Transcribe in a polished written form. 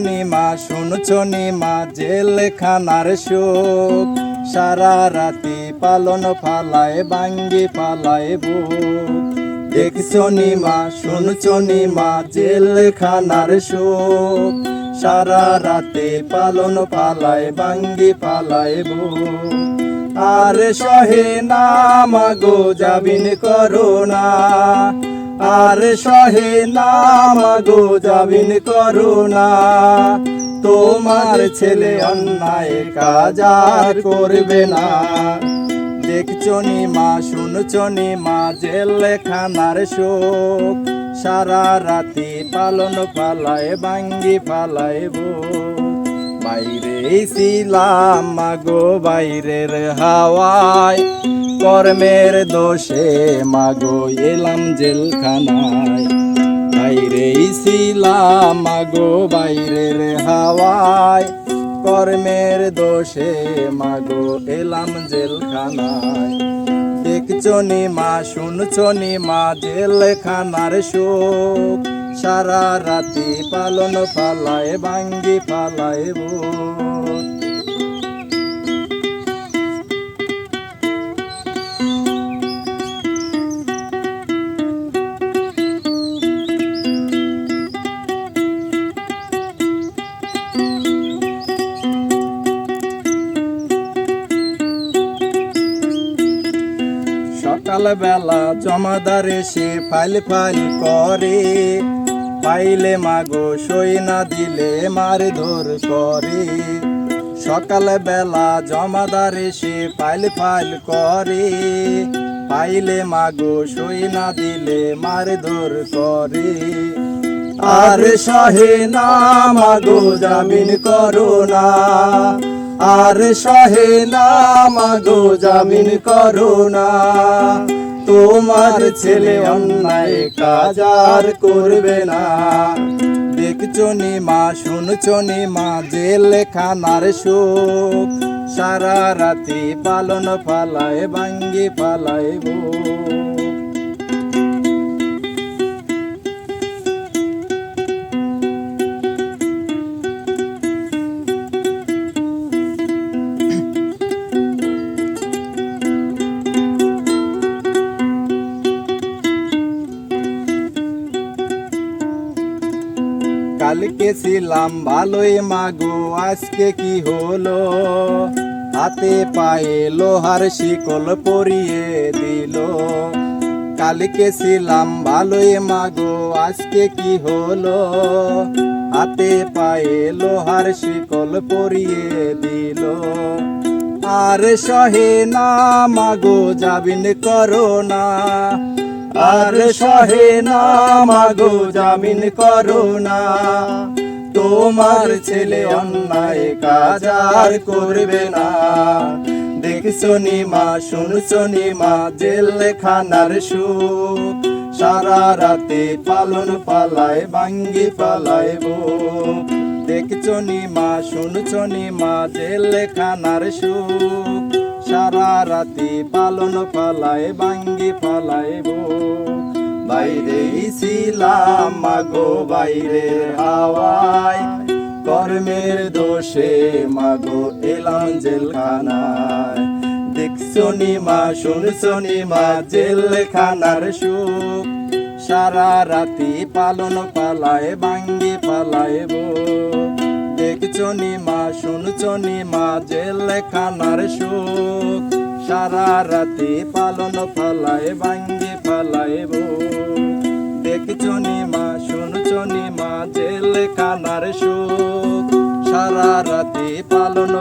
নি মা শুনছো নি মা জেলখানার সুখ, সারা রাতি পালন ফালায় বাঙ্গি পালায় বুক। দেখছো নি মা শুনছো নি মা জেলখানার সুখ, সারা রাতে পালন পালায় বাঙ্গি পালায় বুক। আর সহে না মাগো জামিন করো না, আর সহে না মাগো জামিন করো না। তোমার ছেলে অন্যায় কাজ আর করবে না। দেখছো নি মা শুনছো নি মা জেলখানার সুখ, সারা রাতি পালন পালায় বাঙ্গি পালায় বুক। বাইরে ছিলাম মাগো বাইরের হাওয়ায়, কর্মের দোষে মাগো এলাম জেলখানায়। বাইরে ছিলাম মাগো বাইরের হাওয়ায়, কর্মের দোষে মাগো এলাম জেলখানায়। দেখছো নি মা শুনছো নি মা জেলখানার সুখ, সারা রাতি পালন পালায় বাঙ্গি পালায় বুক। সকালবেলা জমাদার এসে ফাইল ফাইল করে, পাইলে মাগো সই না দিলে মারধর করে। সকালবেলা জমাদার এসে ফাইল ফাইল করে, পাইলে মাগো সই না দিলে মারধর করে। আর সহে না মাগো জামিন করো না, আর সহে না মাগো জামিন করো না। তোমার ছেলে অন্যায় কাজ আর করবে না। দেখছো নি মা শুনছো নি মা জেলখানার সুখ, সারা রাতি পালন পালায় বাঙ্গি পালায় বুক। কালকে ছিলাম ভালোই মাগো আজকে কি হলো, হাতে পায়ে লোহার শিকল পরিয়ে দিল। কালকে ছিলাম ভালোই মাগো আজকে কি হলো, হাতে পায়ে লোহার শিকল পরিয়ে দিল। আর সহে না মাগো জামিন করো না, আর সহে না মাগো জামিন করো না। তোমার ছেলে অন্যায় কাজ আর করবে না। দেখছো নি মা শুনছো নি মা জেলখানার সুখ, সারা রাতে পালন পালায় বাঙ্গি পালায় বুক। দেখছো নি মা শুনছো নি মা জেলখানার সুখ, সারা রাতি পালন পালায় বাঙ্গি পালায় বুক। বাইরে ছিলাম মাগো বাইরের হাওয়ায়, কর্মের দোষে মাগো এলাম জেলখানায়। দেখছো নি মা শুনছো নি মা জেলখানার সুখ, সারা রাতি পালন পালায় বাঙ্গি পালায় বুক। দেখছো নি মা শুনছো নি মা জেলখানার সুখ, সারা রাতি পালন পালায় বাঙ্গি পালায় বুক। দেখছো নি মা শুনছো নি মা জেলখানার সুখ, সারা রাতি পালন